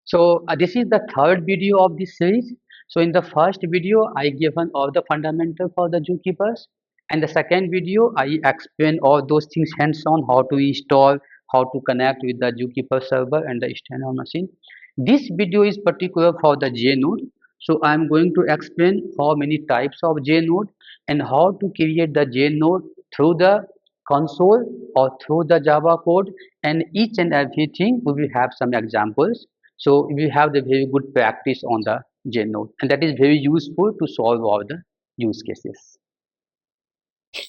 So this is the third video of this series. So in the first video, I given all the fundamental for the Zookeepers, and the second video, I explain all those things hands-on, how to install, how to connect with the Zookeeper server and the external machine. This video is particular for the JNode. So I am going to explain how many types of JNode and how to create the JNode through the console or through the Java code, and each and everything we will have some examples, so we have the very good practice on the JNode, and that is very useful to solve all the use cases.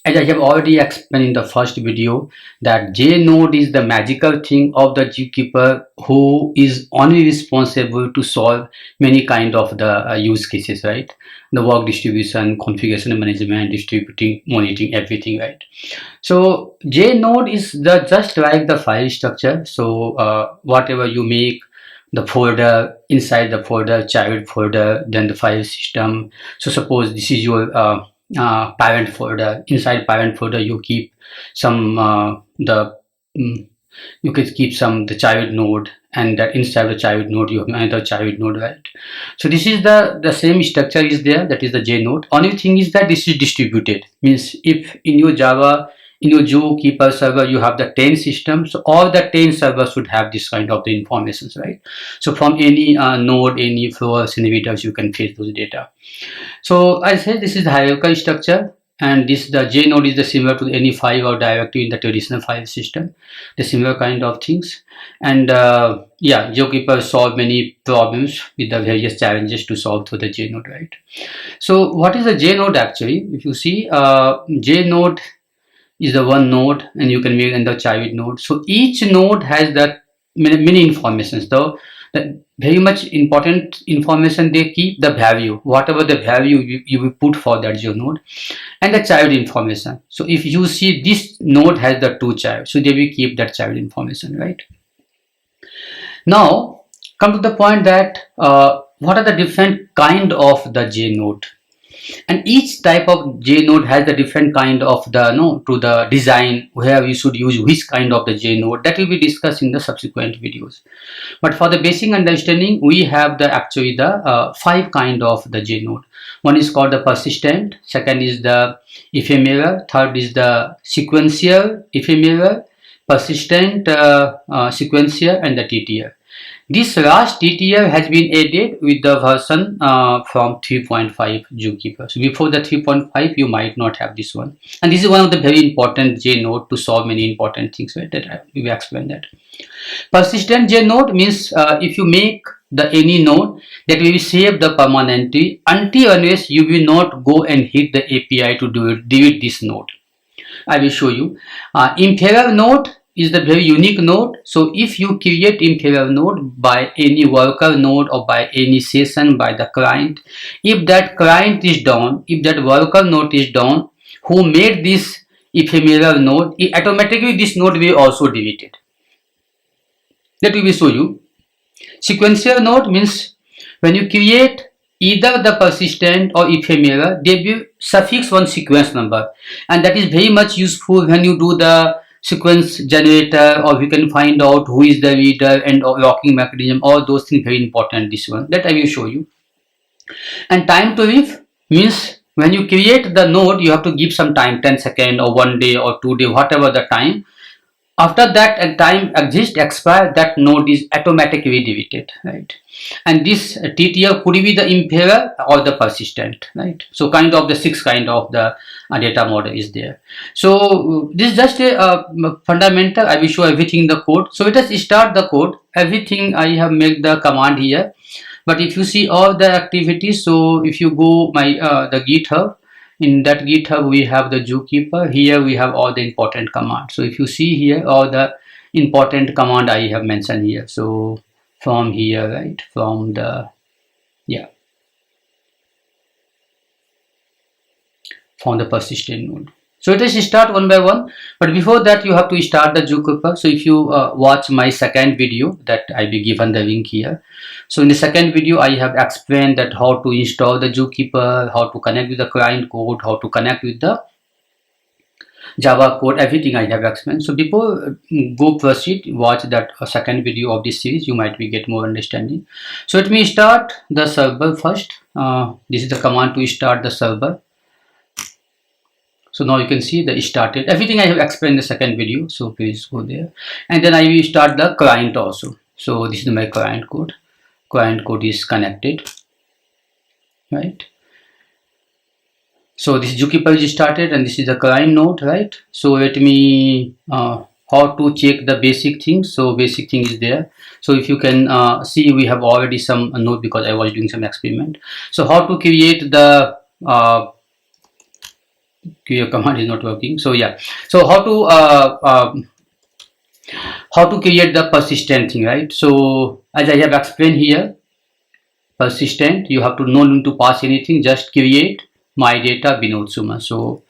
As I have already explained in the first video, that JNode is the magical thing of the Zookeeper, who is only responsible to solve many kind of the use cases, right? The work distribution, configuration management, distributing, monitoring, everything, right? So JNode is the just like the file structure. So whatever you make, the folder, inside the folder, child folder, then the file system. So suppose this is your parent folder. Inside parent folder you keep some mm, you can keep some the child node, and that inside the child node you have another child node, right? So this is the same structure is there, that is the J node. Only thing is that this is distributed, means if in your Java, in your Zookeeper server you have the 10 systems, so all the 10 servers should have this kind of the informations, right? So from any node, any flows, any videos, you can fetch those data. So I say this is the hierarchical structure, and this the J node is the similar to any file or directory in the traditional file system, the similar kind of things. And yeah, Zookeeper solve many problems with the various challenges to solve through the J node, right? So what is the J node actually? If you see, J node is the one node, and you can make another child node. So each node has that many informations. So the very much important information, they keep the value, whatever the value you will put for that your node, and the child information. So if you see this node has the two child, so they will keep that child information, right? Now come to the point that what are the different kind of the J node, and each type of J node has the different kind of the to the design where we should use which kind of the J node, that will be discussed in the subsequent videos. But for the basic understanding, we have the actually the five kind of the J node. One is called the persistent, second is the ephemeral, third is the sequential, ephemeral, persistent, sequential, and the TTL. This last TTL has been added with the version from 3.5 Zookeeper. So before the 3.5, you might not have this one. And this is one of the very important J node to solve many important things, right? That we will explain that. Persistent J node means if you make the any node, that will save the permanently until unless you will not go and hit the API to delete this node. I will show you. Ephemeral node is the very unique node. So if you create ephemeral node by any worker node or by any session by the client, if that client is down, if that worker node is down, who made this ephemeral node, automatically this node will also delete it. That we will show you. Sequential node means when you create either the persistent or ephemeral, they will suffix one sequence number, and that is very much useful when you do the sequence generator, or you can find out who is the reader and locking mechanism. All those things very important. This one that I will show you. And time to live means when you create the node, you have to give some time, 10 seconds or 1 day or 2 day, whatever the time. After that time exists expire, that node is automatically deleted, right? And this TTL could be the ephemeral or the persistent, right? So kind of the six kind of the data model is there. So this is just a fundamental. I will show everything in the code. So let us start the code. Everything I have made the command here, but if you see all the activities, so if you go my the GitHub, in that GitHub we have the Zookeeper. Here we have all the important commands. So if you see here all the important command I have mentioned here. So from here, right, from the from the persistent node. So let us start one by one, but before that you have to start the Zookeeper. So if you watch my second video, that I will given the link here. So in the second video I have explained that how to install the Zookeeper, how to connect with the client code, how to connect with the Java code, everything I have explained. So before go proceed, watch that second video of this series. You might be get more understanding. So let me start the server first. This is the command to start the server. So now you can see the started. Everything I have explained in the second video. So please go there, and then I will start the client also. So this is my client code. Client code is connected, right? So this Zookeeper is started, and this is the client node, right? So let me how to check the basic things. So basic thing is there. So if you can see, we have already some node because I was doing some experiment. So how to create the your command is not working. So yeah, so how to create the persistent thing, right? So as I have explained here, persistent, you have to no need to pass anything, just create my data Binod Suma. So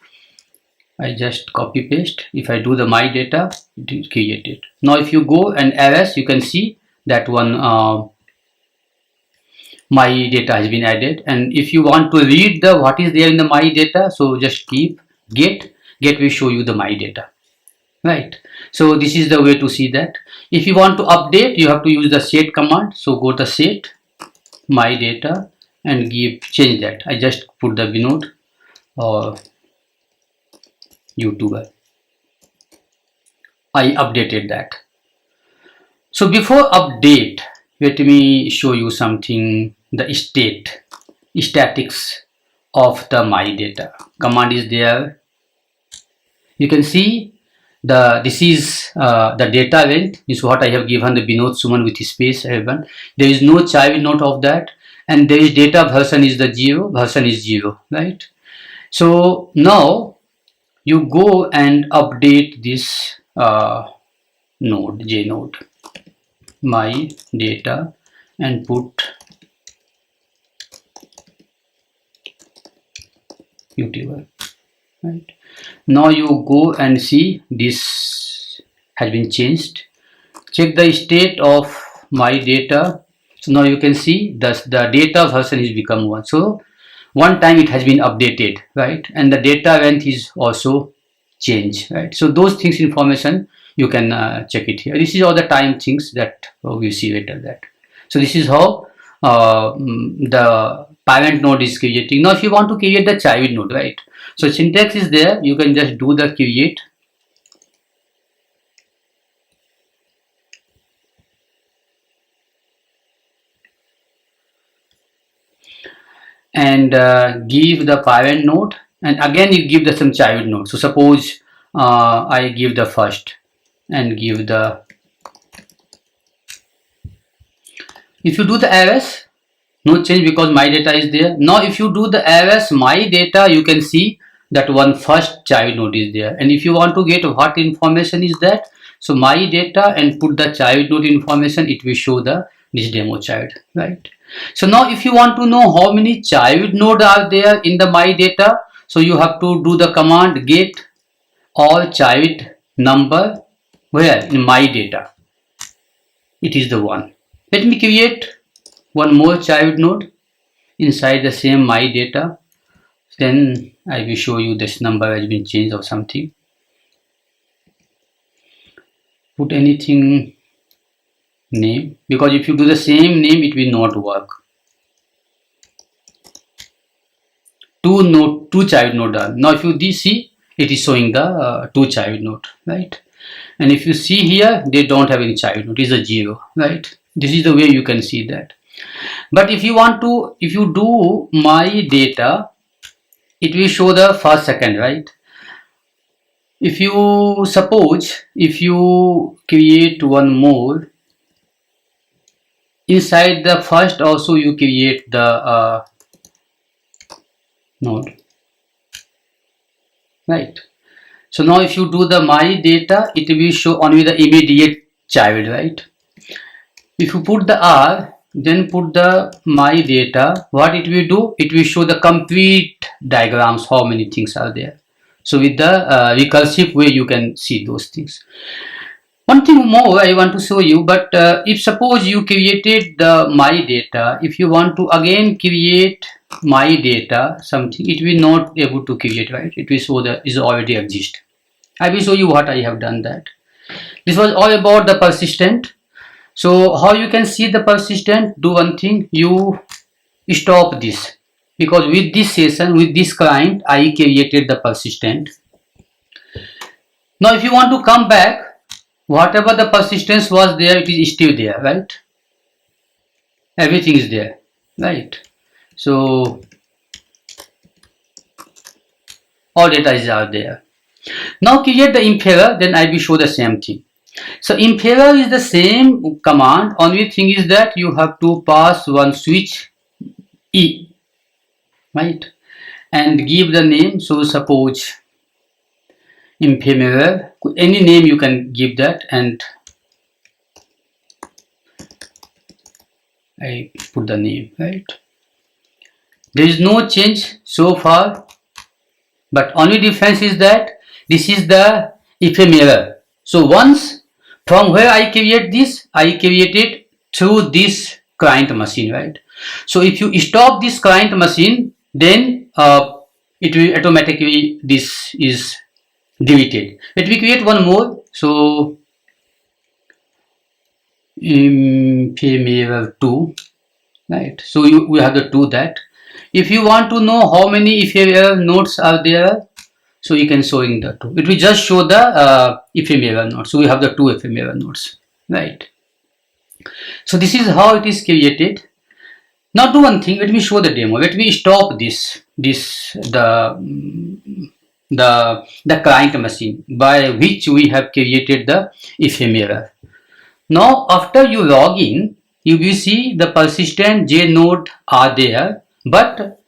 I just copy paste. If I do the my data, it is created. Now if you go and ls, you can see that one my data has been added. And if you want to read the what is there in the my data, so just keep get will show you the my data, right? So this is the way to see that. If you want to update, you have to use the set command. So go to set my data and change that. I just put the Binod or YouTuber. I updated that. So before update, let me show you something. The statics of the my data command is there. You can see this is the data length is what I have given the Binod Suman with space 11. There is no child node of that, and there is data version is the 0, version is 0, right? So now you go and update this node, J node, my data, and put YouTuber, right? Now you go and see this has been changed. Check the state of my data. So now you can see the data version is become 1. So one time it has been updated, right? And the data length is also changed, right? So those things information you can check it here. This is all the time things that we'll see later that. So this is how the parent node is creating. Now if you want to create the child node, right? So syntax is there. You can just do the create. And give the parent node, and again you give the some child node. So suppose I give the first and give the, if you do the ls, no change because my data is there. Now if you do the ls my data, you can see that one first child node is there. And if you want to get what information is that, so my data and put the child node information, it will show the this demo child, right? So now if you want to know how many child nodes are there in the my data, so you have to do the command get all child number where in my data, it is the 1. Let me create one more child node inside the same my data. Then I will show you this number has been changed or something. Put anything name, because if you do the same name it will not work. Two child node are. Now if you see, it is showing the 2 child node, right? And if you see here, they don't have any child node, it is a 0, right? This is the way you can see that. But if you want to, if you do my data, it will show the first second, right? If you suppose, if you create one more, inside the first also you create the node, right? So now if you do the my data, it will show only the immediate child, right? If you put the R, then put the my data, what it will do, it will show the complete diagrams, how many things are there. So with the recursive way you can see those things. One thing more I want to show you, but if suppose you created the my data, if you want to again create my data something, it will not able to create, right? It will show that is already exist. I will show you what I have done that. This was all about the persistent. So how you can see the persistent? Do one thing, you stop this, because with this session, with this client, I created the persistent. Now if you want to come back, whatever the persistence was there, it is still there, right? Everything is there, right? So all data is out there. Now create the Ephemeral, then I will show the same thing. So Ephemeral is the same command, only thing is that you have to pass one switch E, right? And give the name. So suppose Ephemeral, any name you can give that, and I put the name, right? There is no change so far, but only difference is that this is the Ephemeral. So once from where I create this, I create it through this client machine, right? So if you stop this client machine, then it will automatically, this is deleted. Let me create one more. So Ephemeral 2, right? So we have the 2 that. If you want to know how many ephemeral nodes are there, so you can show in the 2. It will just show the ephemeral nodes. So we have the 2 ephemeral nodes, right? So this is how it is created. Now do one thing. Let me show the demo. Let me stop the client machine by which we have created the ephemeral. Now after you log in, you will see the persistent J node are there, but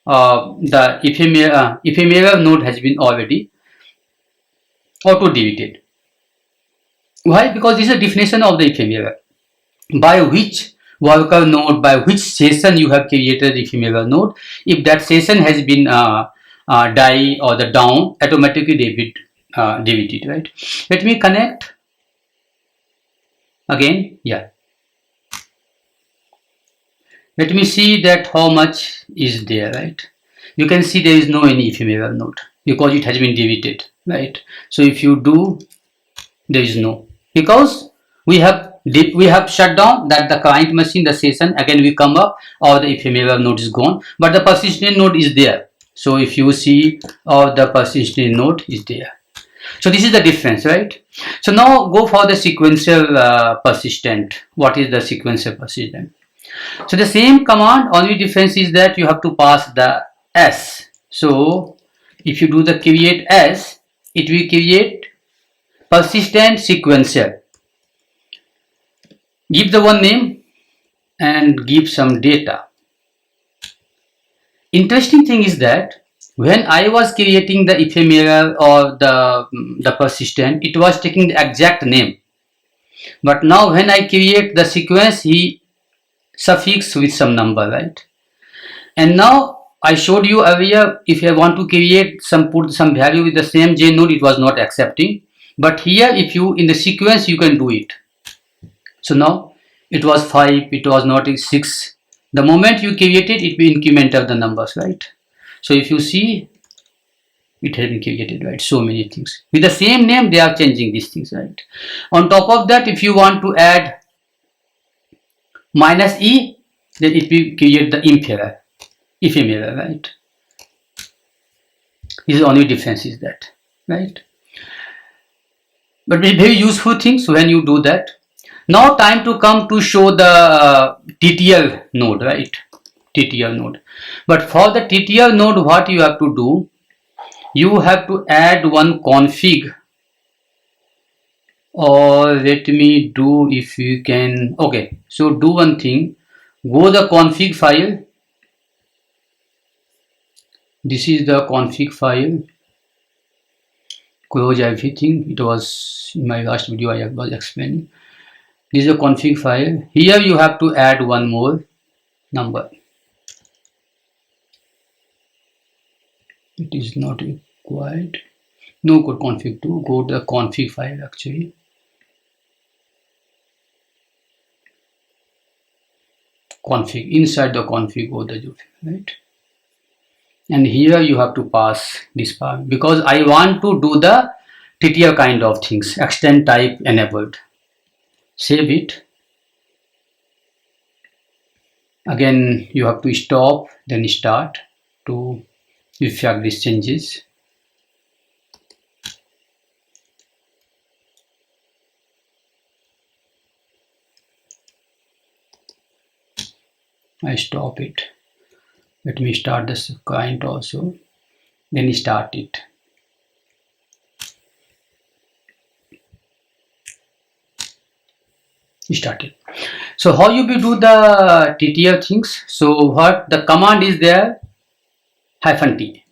the ephemeral node has been already auto deleted. Why? Because this is a definition of the ephemeral, by which worker node, by which session you have created the ephemeral node. If that session has been die or the down, automatically they will delete it, right? Let me connect again. Yeah, let me see that how much is there, right? You can see there is no any ephemeral node because it has been deleted, right? So if you do, there is no, because we have shut down that the client machine, the session, again we come up, or the ephemeral node is gone, but the persistent node is there. So if you see, or the persistent node is there. So this is the difference, right? So now go for the sequential persistent. What is the sequential persistent? So the same command, only difference is that you have to pass the S. So if you do the create S, it will create persistent sequential. Give the one name and give some data. Interesting thing is that when I was creating the ephemeral or the persistent, it was taking the exact name. But now when I create the sequence, he suffix with some number, right? And now I showed you earlier, if I want to create some, put some value with the same J node, it was not accepting. But here, if you in the sequence, you can do it. So now it was 5, it was not 6. The moment you create it, it will increment of the numbers, right? So if you see, it has been created, right? So many things with the same name, they are changing these things, right? On top of that, if you want to add minus E, then it will create the ephemeral, right? This is the only difference is that, right? But very useful things when you do that. Now time to come to show the TTL node, right? TTL node. But for the TTL node, what you have to do, you have to add one config, or let me do, if you can, okay, so do one thing, go the config file. This is the config file. Close everything. It was in my last video I was explaining. This is a config file. Here you have to add one more number. It is not required. No code config to go to the config file actually. Config, inside the config go the Zookeeper, right? And here you have to pass this part, because I want to do the TTL kind of things, extend type enabled. Save it. Again, you have to stop, then start to effect these changes. I stop it. Let me start this client also, then start it. Started. So how you will do the TTL things? So what the command is there, -t,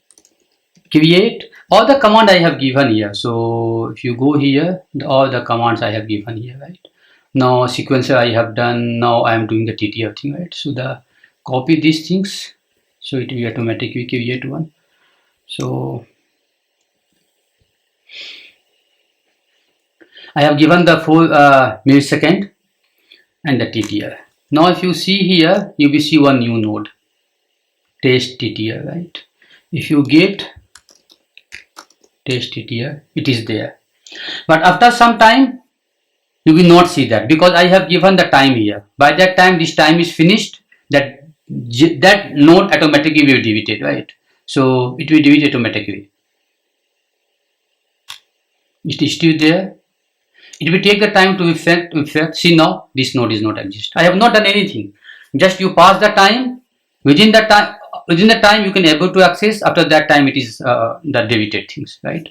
create all the command I have given here. So if you go here, all the commands I have given here, right? Now sequential I have done. Now I am doing the TTL thing, right? So the copy these things, so it will automatically create one. So I have given the full millisecond and the TTL. Now if you see here, you will see one new node, test TTL, right? If you get test TTL, it is there. But after some time, you will not see that because I have given the time here. By that time, this time is finished, that node automatically will delete it, right? So it will delete automatically. It is still there. It will take the time to effect. See now, this node is not exist. I have not done anything. Just you pass the time. Within the time you can able to access. After that time, it is the deleted things, right?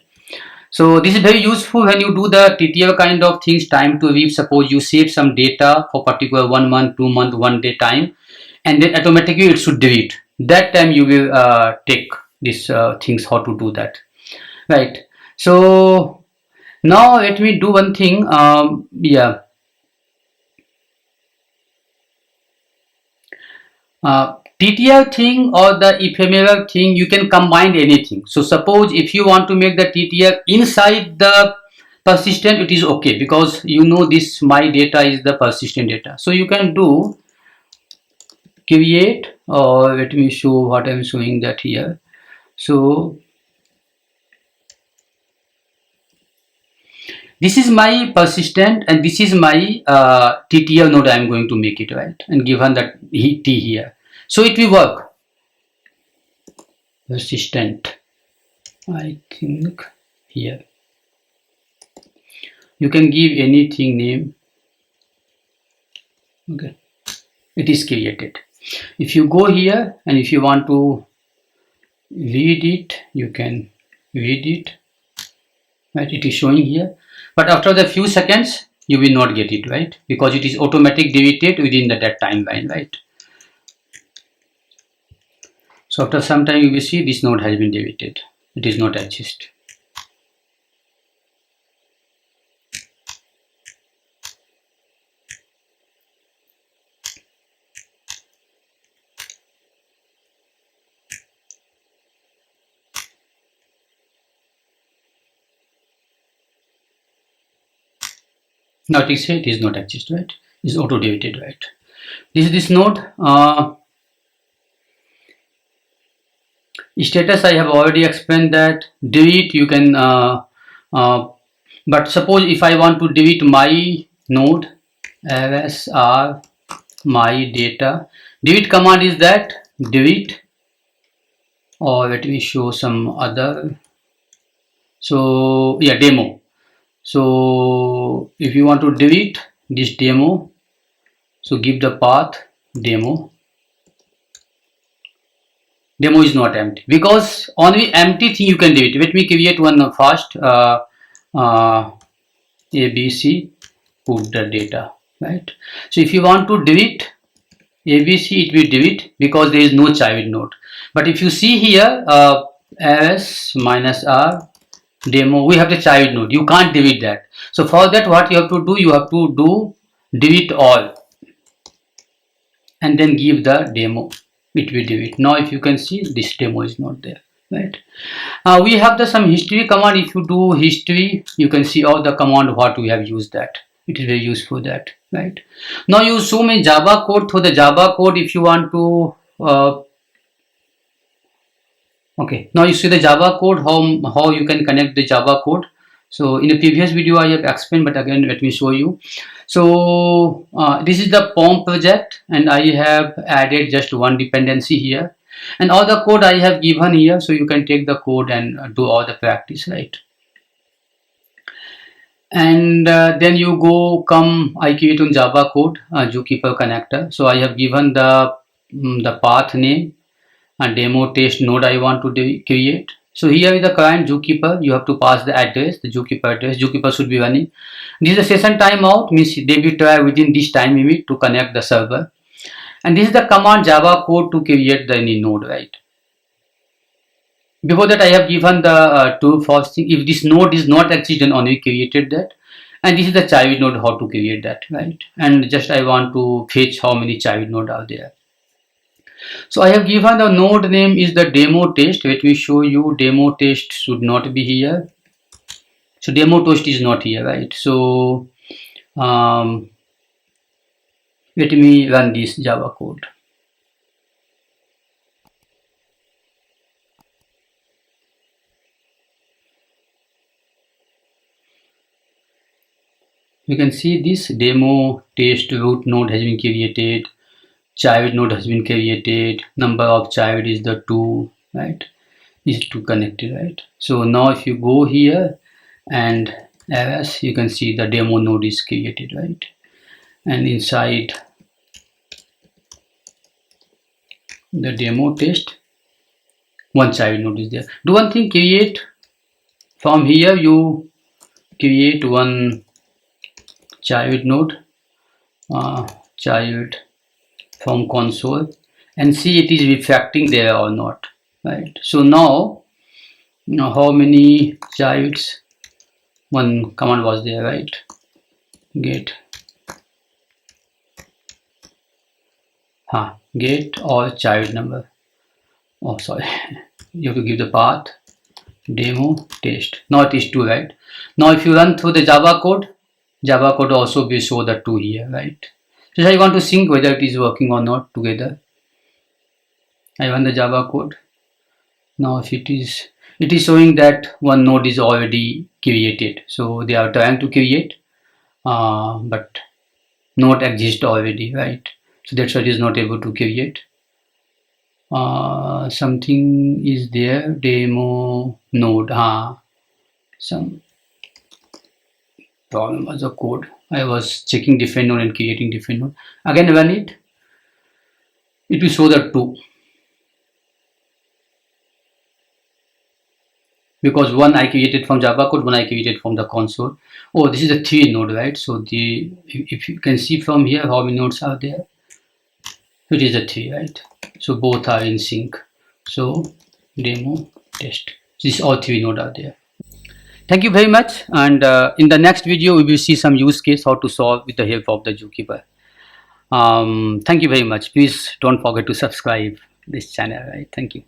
So this is very useful when you do the TTL kind of things, time to read. Suppose you save some data for particular 1 month, 2 month, 1 day time, and then automatically it should delete. That time you will take these things how to do that, right? So now let me do one thing. TTL thing or the ephemeral thing, you can combine anything. So suppose if you want to make the TTL inside the persistent, it is okay because you know this my data is the persistent data. So you can do create, or let me show what I'm showing that here. So this is my persistent and this is my TTL node. I'm going to make it, right, and given that T here, so it will work. Persistent, I think here you can give anything name. Okay, it is created. If you go here and if you want to read it, you can read it, right? It is showing here, but after the few seconds you will not get it, right, because it is automatic deleted within that timeline, right? So after some time you will see this node has been deleted. It is not exist. Now it is not exist, right? Is auto deleted, right? This node status I have already explained that delete you can but suppose if I want to delete my node rsr my data, delete command is that delete, or let me show some other. So yeah, demo. So if you want to delete this demo, so give the path demo. Demo is not empty because only empty thing you can delete. Let me create one first. ABC, put the data, right? So if you want to delete ABC, it will delete because there is no child node. But if you see here, rs-r demo, we have the child node. You can't delete that. So for that, what you have to do, delete all and then give the demo. It will delete. Now if you can see, this demo is not there, right? We have some history command. If you do history, you can see all the command what we have used that. It is very useful that, right? Now you show me Java code. For the Java code, if you want to okay, now you see the Java code, how you can connect the Java code. So in the previous video I have explained, but again let me show you. So this is the POM project, and I have added just one dependency here, and all the code I have given here, so you can take the code and do all the practice, right? And then you come I create on Java code Zookeeper connector. So I have given the path name and demo test node I want to create. So here is the client Zookeeper. You have to pass the address, the Zookeeper address. Zookeeper should be running. This is the session timeout, means they will try within this time limit to connect the server. And this is the command Java code to create the any node, right? Before that I have given the true false thing. If this node is not exist, then only created that. And this is the child node, how to create that, right? And just I want to fetch how many child node are there. So I have given the node name is the demo test. Let me show you. Demo test should not be here. So demo test is not here, right? So let me run this Java code. You can see this demo test root node has been created, child node has been created, number of child is the 2, right? Is 2 connected, right? So now if you go here and as you can see the demo node is created, right? And inside the demo test, one child node is there. Do one thing, create from here, you create one child node, child from console, and see it is refactoring there or not, right? So now how many childs, one command was there, right? Get get all child number. Oh sorry, you have to give the path demo test. Now it is 2, right? Now if you run through the Java code also will show the 2 here, right? So I want to sync whether it is working or not together. I run the Java code. Now if it is showing that one node is already created, so they are trying to create but not exist already, right? So that's why it is not able to create. Something is there, demo node, some problem was the code. I was checking different node and creating different node. Again run it will show the 2, because one I created from Java code, one I created from the console. Oh, this is a 3 node, right? So if you can see from here how many nodes are there, it is a 3, right? So both are in sync. So demo test, this all 3 nodes are there. Thank you very much, and in the next video we will see some use case how to solve with the help of the Zookeeper. Thank you very much. Please don't forget to subscribe this channel, right? Thank you.